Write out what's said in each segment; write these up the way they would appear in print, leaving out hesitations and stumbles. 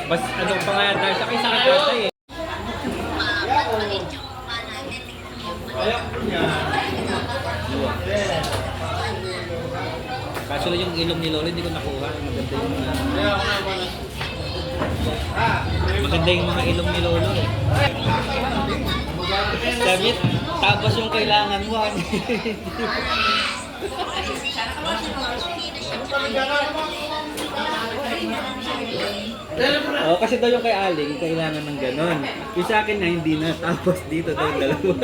Mas ano pa nga dahil sa kay sakit yata eh. Kaso lang yung ilong ni Lolo hindi ko nakuha. Maganda yung mga ilong ni Lolo eh. Sabi, tapos yung kailangan mo. Oh, kasi daw yung kay Aling, kailangan ng ganon. Yung sa akin na hindi na, tapos dito daw yung dalawa.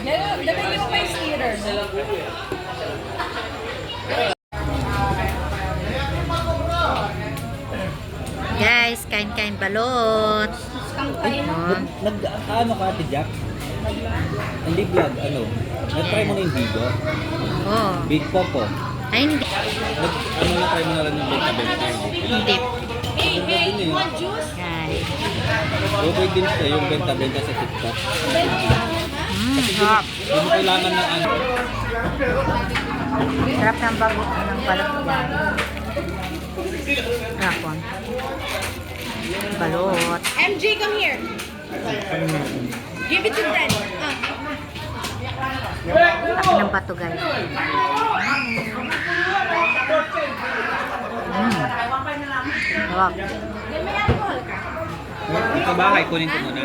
Dami mo pa yung skater. Guys, kain-kain balot. Ano ka, Ate Jack? Hindi vlog, ano? Nag-try mo na yung video? Oh. Big Popo. Ay, hindi. Ano na-try mo na lang yung benta-benta? Hindi. Maganda din eh. Guys. Okay din siya yung benta-benta sa TikTok. Sarap. Hindi mo kailangan ng ano. Sarap ng bago ng balot yan. Rapon. Balot. MJ, come here. Give it to Dad. Laki ng bato guys. Sarap. Yan may alcohol ka. Sa bahay, kunin ko muna.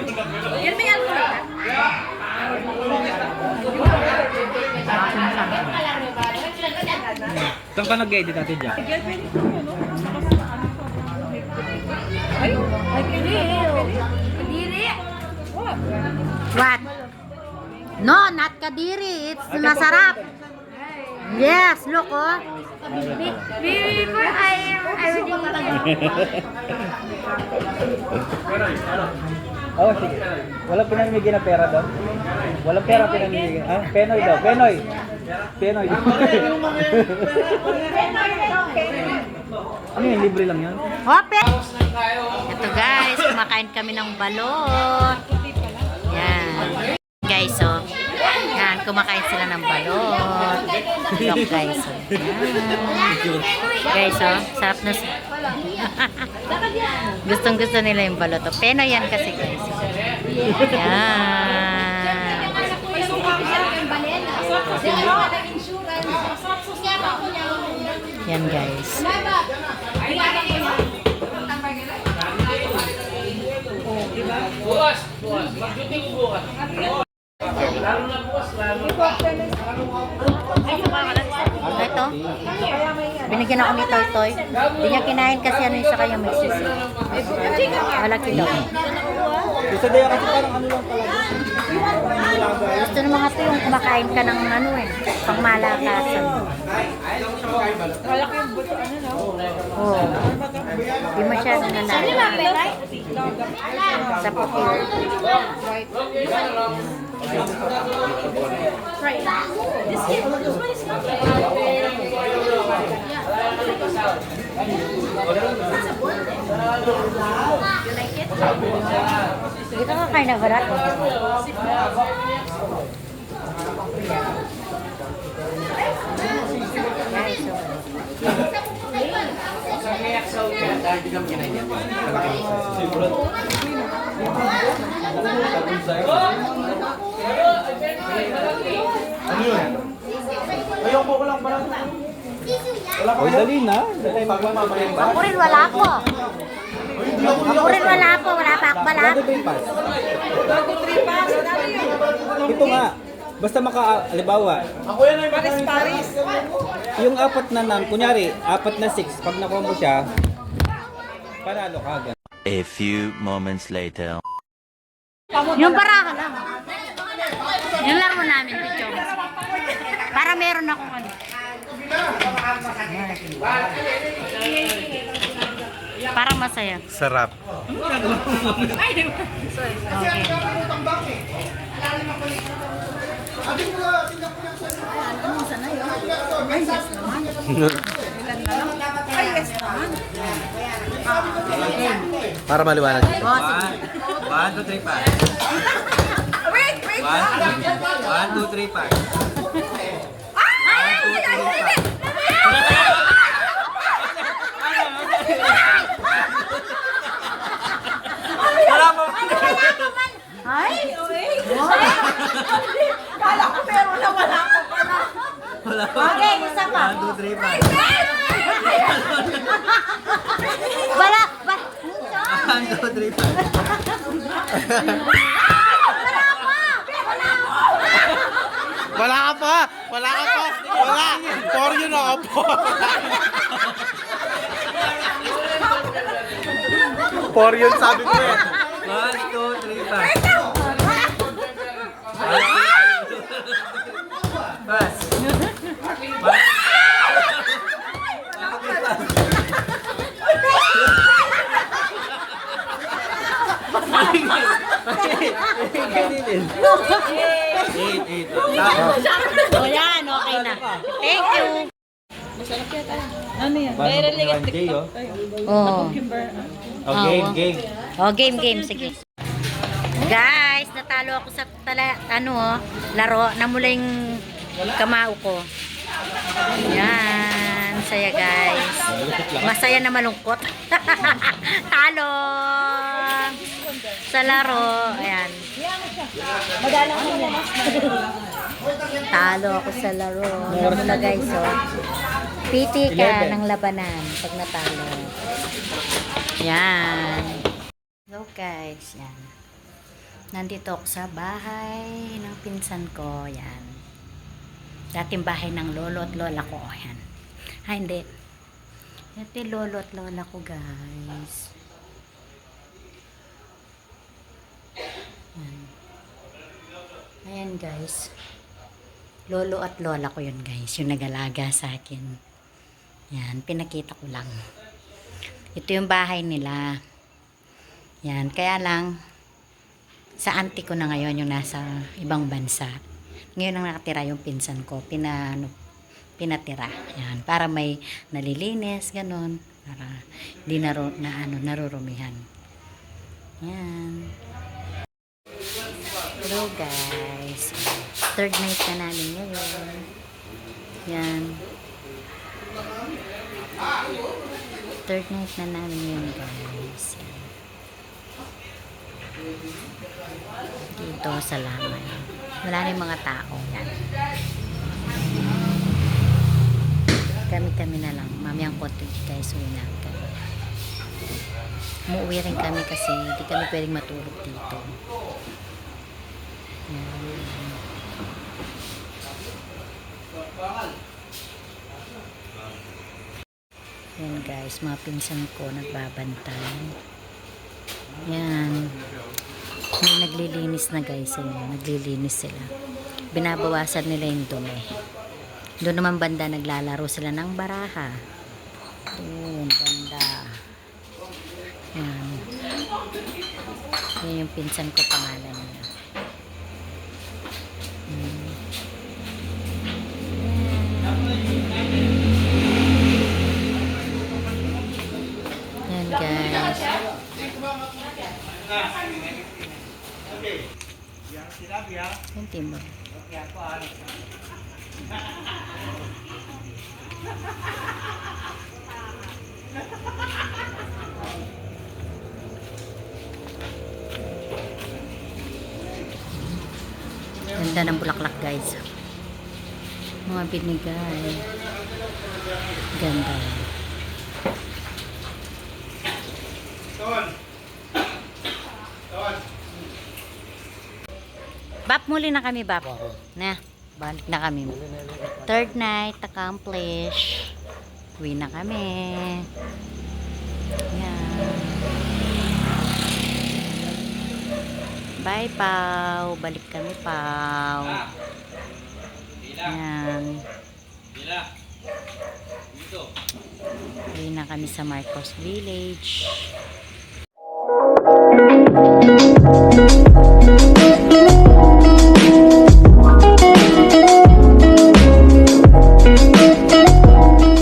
Yan may alcohol ka. Saan ka nag-edit, Ate Jack? Ay, kadiri. What? No, not kadiri. It's masarap. Yes, look oh. Before I Oh, sige. Walang pinamimigay na pera doon? Walang pera pinamimigay. Ah, Penoy daw. Penoy. Penoy. Ano yun? Libre lang yan? Open! Ito guys, kumakain kami ng balot. Yan. Guys, oh. Yan, kumakain sila ng balot. Look guys, oh. Yan. Guys, oh. Sarap na. Gustong gusto nila yung balot. Oh. Peno yan kasi guys. Oh. Yan. Yan guys. Bukas! Mag-duting bukas. Lalo na bukas, lalo. Ito. Binigyan ako ni Toy Toy. Hindi niya kinain kasi ano yung sa kanya may sisi. Malaki daw. Gusto daw kasi parang ano lang talaga. Gusto ng mga to yung kumakain ka ng ano eh. Pangmalakasan. Malaki yung buto, ano no? Oo. Di masyado na nalala. Sa puti. Right. This one is not You like it? Ito ka kain na barat. Ayoko ko lang pala. Oy, dali na. Ako rin wala po. Ako rin wala po. Wala pa akbala. Ito nga. Basta halimbawa, Ako yan ay Paris. yung apat na kunyari, apat na 6, pag nakuha mo siya, panalo ka agad. A few moments later. Yung baraha lang. Yung laro namin, Picho. Para meron akong ano. Parang masaya. Sarap. Para maliwanag. 1, 2, 3, 5. Wait! 1, 2, 3, 5. 3, 5. Wala ka pa! Wala ka pa! Wala! 4 yun ako po! 4 yun sabi ko eh. 1, 2, 3, 5. Pass. O yan, okay na. Thank you. Ano yan? Viral na yung TikTok. Oh. Okay, game. Oh, game. Sige. Guys, natalo ako sa laro. Namula yung kamao ko. Yan. Saya, guys. Masaya na malungkot. Talo. Sa laro. Ayan. Talo ako sa laro. Namula, guys, oh. Piti ka ng labanan pag natalo. Yan. So guys, yan. Nandito ako sa bahay ng pinsan ko. Yan. Dating bahay ng lolo at lola ko. Yan. Ha, hindi. Ito yung lolo at lola ko, guys. Yan. Ayan, guys. Lolo at lola ko yun, guys. Yung nag-alaga sa akin. Yan, pinakita ko lang. Ito yung bahay nila. Yan, kaya lang sa auntie ko na ngayon yung nasa ibang bansa. Ngayon ang nakatira yung pinsan ko. Pinatira. Yan, para may nalilinis, ganun. Para hindi narurumihan. Yan. Hello guys. Third night na namin ngayon. Yan. Third night na namin yun, guys. Dito sa lamay. Wala na yung mga tao. Yan. Kami na lang. Mamayang konti, guys. Uwi na kami. Umuwi rin kami kasi hindi kami pwedeng matulog dito. Yan. Yan guys, mga pinsan ko nagbabantay. Yan. May naglilinis na guys. Naglilinis sila. Binabawasan nila yung dumi. Doon naman banda naglalaro sila ng baraha. Doon banda. Yan. Yan yung pinsan ko, pangalan niya. Yan guys. Yan timba. Ganda ng bulaklak guys. Mga binigay. Ganda. Bap, muli na kami, Bap. Na, balik na kami. Third night accomplish. Uwi na kami. Yan. Bye, Pao. Balik kami, Pao. Yan. Uwi na kami sa Marcos Village.